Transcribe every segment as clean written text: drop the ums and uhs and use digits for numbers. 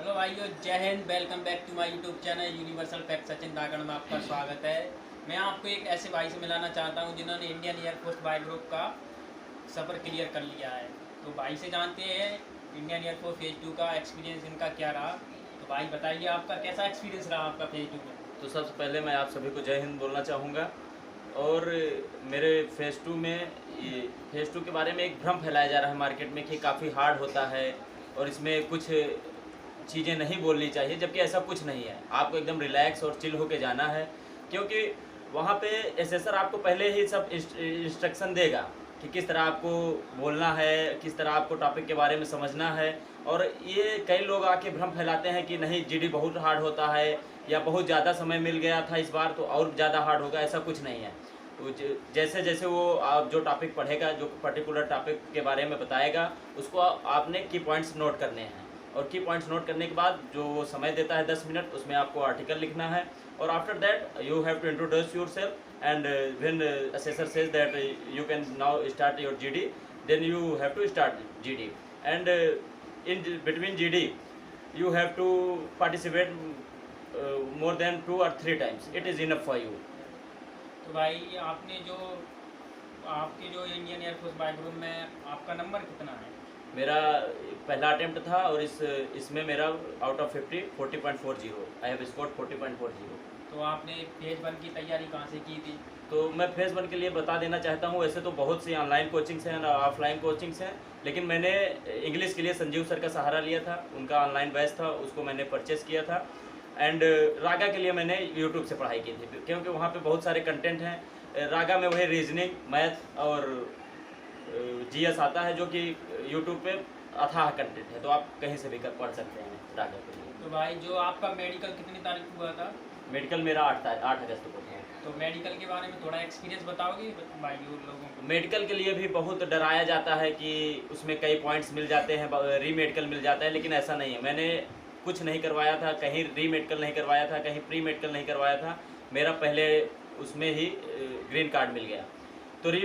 Hello भाइयों, जय हिंद। Welcome back to my YouTube channel universal fact Sachin Dagad में आपका स्वागत है। मैं आपको एक ऐसे भाई से मिलाना चाहता हूं जिन्होंने इंडियन एयरफोर्स बाय ग्रुप का सफ़र क्लियर कर लिया है। तो भाई से जानते हैं इंडियन एयरफोर्स फेज़ 2 का एक्सपीरियंस इनका क्या रहा। तो भाई बताइए, आपका कैसा एक्सपीरियंस रहा आपका फेज़ 2 में? तो सबसे पहले मैं आप सभी को जय हिंद बोलना चाहूँगा। और मेरे फेज़ 2 में ये फेज़ 2 के बारे में एक भ्रम फैलाया जा रहा है मार्केट में कि काफ़ी हार्ड होता है और इसमें कुछ चीज़ें नहीं बोलनी चाहिए, जबकि ऐसा कुछ नहीं है। आपको एकदम रिलैक्स और चिल होके जाना है, क्योंकि वहाँ पे एसेसर आपको पहले ही सब इंस्ट्रक्शन देगा कि किस तरह आपको बोलना है, किस तरह आपको टॉपिक के बारे में समझना है। और ये कई लोग आके भ्रम फैलाते हैं कि नहीं जीडी बहुत हार्ड होता है या बहुत ज़्यादा समय मिल गया था इस बार तो और ज़्यादा हार्ड होगा, ऐसा कुछ नहीं है। तो जैसे जैसे वो आप जो टॉपिक पढ़ेगा, जो पर्टिकुलर टॉपिक के बारे में बताएगा, उसको आपने की पॉइंट्स नोट करने हैं। और की पॉइंट्स नोट करने के बाद जो वो समय देता है 10 मिनट, उसमें आपको आर्टिकल लिखना है। और after that you have to introduce yourself and when assessor says that you can now start your GD, then you have to start GD. And in between GD you have to participate more than 2 or 3 times. It is enough for you. तो भाई आपके जो Indian air force bye group में आपका number कितना है? मेरा पहला अटेम्प्ट था और इसमें मेरा out of 50 40.40 I have scored 40.40। तो आपने फेज़ 1 की तैयारी कहाँ से की थी? तो मैं फेज़ 1 के लिए बता देना चाहता हूँ। वैसे तो बहुत सी ऑनलाइन कोचिंग्स हैं और ऑफलाइन कोचिंग्स हैं, लेकिन मैंने इंग्लिश के लिए संजीव सर का सहारा लिया था। उनका ऑनलाइन बैच था, उसको मैंने परचेस किया था। एंड रागा के लिए मैंने यूट्यूब से पढ़ाई की थी, क्योंकि वहाँ पे बहुत सारे कंटेंट हैं। रागा में वही रीजनिंग, मैथ और जीएस आता है, जो कि यूट्यूब पे अथाह कंटेंट है, तो आप कहीं से भी पढ़ सकते हैं रागा के लिए। तो भाई जो आपका मेडिकल कितनी तारीख को हुआ था? मेडिकल मेरा 8 अगस्त को था। तो मेडिकल के बारे में थोड़ा एक्सपीरियंस बताओगे भाई उन लोगों को? मेडिकल के लिए भी बहुत डराया जाता है कि उसमें कई पॉइंट्स मिल जाते हैं, री मेडिकल मिल जाता है, लेकिन ऐसा नहीं है। मैंने कुछ नहीं करवाया था, कहीं री मेडिकल नहीं करवाया था, कहीं प्री मेडिकल नहीं करवाया था। मेरा पहले उसमें ही ग्रीन कार्ड मिल गया। तो री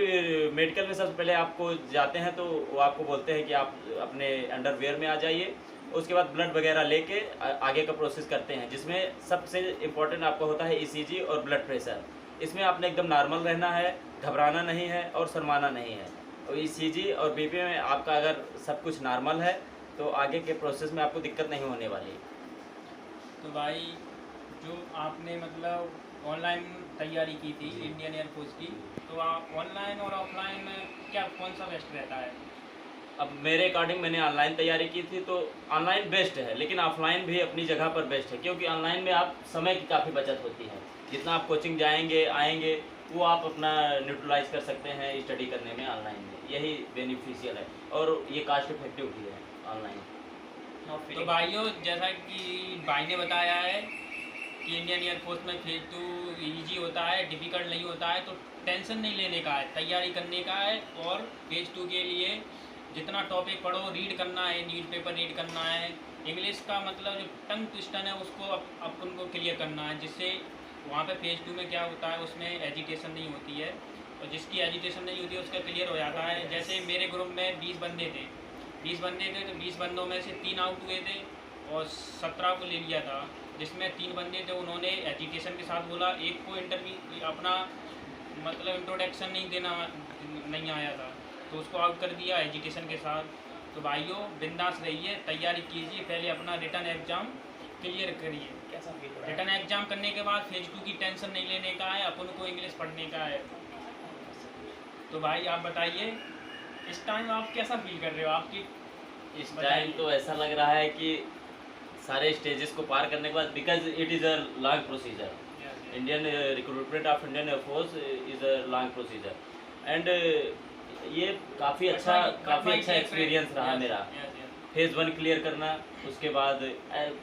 मेडिकल में सबसे पहले आपको जाते हैं तो वो आपको बोलते हैं कि आप अपने अंडरवेयर में आ जाइए। उसके बाद ब्लड वगैरह लेके आगे का प्रोसेस करते हैं, जिसमें सबसे इम्पोर्टेंट आपका होता है ईसीजी और ब्लड प्रेशर। इसमें आपने एकदम नॉर्मल रहना है, घबराना नहीं है और शर्माना नहीं है। और ईसीजी और बीपी में आपका अगर सब कुछ नॉर्मल है तो आगे के प्रोसेस में आपको दिक्कत नहीं होने वाली। तो भाई जो आपने मतलब ऑनलाइन तैयारी की थी इंडियन एयरफोर्स की, तो आप ऑनलाइन और ऑफलाइन में क्या कौन सा बेस्ट रहता है? अब मेरे अकॉर्डिंग मैंने ऑनलाइन तैयारी की थी, तो ऑनलाइन बेस्ट है, लेकिन ऑफलाइन भी अपनी जगह पर बेस्ट है, क्योंकि ऑनलाइन में आप समय की काफ़ी बचत होती है। जितना आप कोचिंग जाएंगे आएंगे वो आप अपना न्यूट्रलाइज कर सकते हैं स्टडी करने में ऑनलाइन में। यही बेनिफिशियल है और ये कास्ट इफेक्टिव भी है ऑनलाइन। तो भाइयों, जैसा कि भाई ने बताया है कि इंडियन एयरफोर्स में फेज़ 2 ईजी होता है, डिफ़िकल्ट नहीं होता है, तो टेंशन नहीं लेने का है, तैयारी करने का है। और फेज़ 2 के लिए जितना टॉपिक पढ़ो, रीड करना है, न्यूज़पेपर रीड करना है। इंग्लिश का मतलब जो टंग ट्विस्टर है उसको अपन को क्लियर करना है, जिससे वहाँ पे फेज़ 2 में क्या होता है, उसमें एजिटेशन नहीं होती है। और जिसकी एजिटेशन नहीं होती है उसका क्लियर हो जाता है। जैसे मेरे ग्रुप में 20 बंदे थे, तो 20 बंदों में से 3 आउट हुए थे और 17 को ले लिया था। जिसमें 3 बंदे थे, उन्होंने एजुकेशन के साथ बोला, एक को इंटरव्यू अपना मतलब इंट्रोडक्शन नहीं आया था, तो उसको आउट कर दिया एजुकेशन के साथ। तो भाइयों, बिंदास रहिए, तैयारी कीजिए, पहले अपना रिटर्न एग्ज़ाम क्लियर करिए। कैसा फील हो रहा है? रिटर्न एग्ज़ाम करने के बाद फेज़ 2 की टेंशन नहीं लेने का है, अपन को इंग्लिश पढ़ने का है। तो भाई आप बताइए, इस टाइम आप कैसा फील कर रहे हो? आपकी इस टाइम तो ऐसा लग रहा है कि सारे स्टेजेस को पार करने के बाद, because it is a long procedure, Indian recruitment of Indian air force is a long procedure. And ये काफ़ी अच्छा एक्सपीरियंस रहा मेरा। फेज़ 1 क्लियर करना, उसके बाद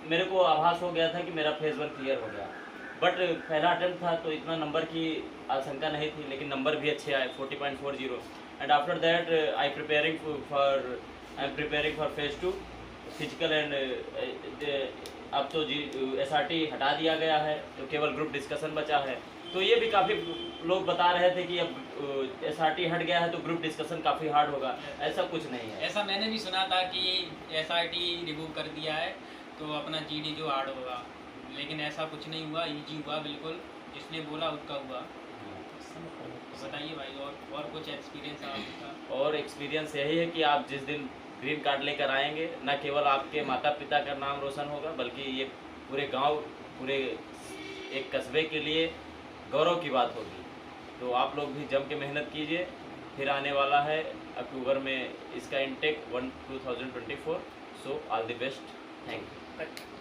मेरे को आभास हो गया था कि मेरा फेज़ 1 क्लियर हो गया, बट पहला अटेम्प्ट था तो इतना नंबर की आशंका नहीं थी, लेकिन नंबर भी अच्छे आए 40.40। And after that I am preparing for phase 2 physical. And अब तो SRT हटा दिया गया है, तो केवल ग्रुप डिस्कशन बचा है। तो ये भी काफ़ी लोग बता रहे थे कि अब SRT हट गया है तो ग्रुप डिस्कशन काफ़ी हार्ड होगा। ऐसा कुछ नहीं है। ऐसा मैंने भी सुना था कि SRT रिमूव कर दिया है, तो अपना जीडी जो हार्ड होगा, लेकिन ऐसा कुछ नहीं हुआ, इजी हुआ बिल्कुल, जिसने बोला उसका हुआ। तो बताइए भाई, और कुछ एक्सपीरियंस आपका? और एक्सपीरियंस यही है कि आप जिस दिन ग्रीन कार्ड लेकर आएंगे, न केवल आपके माता पिता का नाम रोशन होगा, बल्कि ये पूरे गांव, पूरे एक कस्बे के लिए गौरव की बात होगी। तो आप लोग भी जम के मेहनत कीजिए। फिर आने वाला है अक्टूबर में इसका intake 2024। So all the best. Thank you.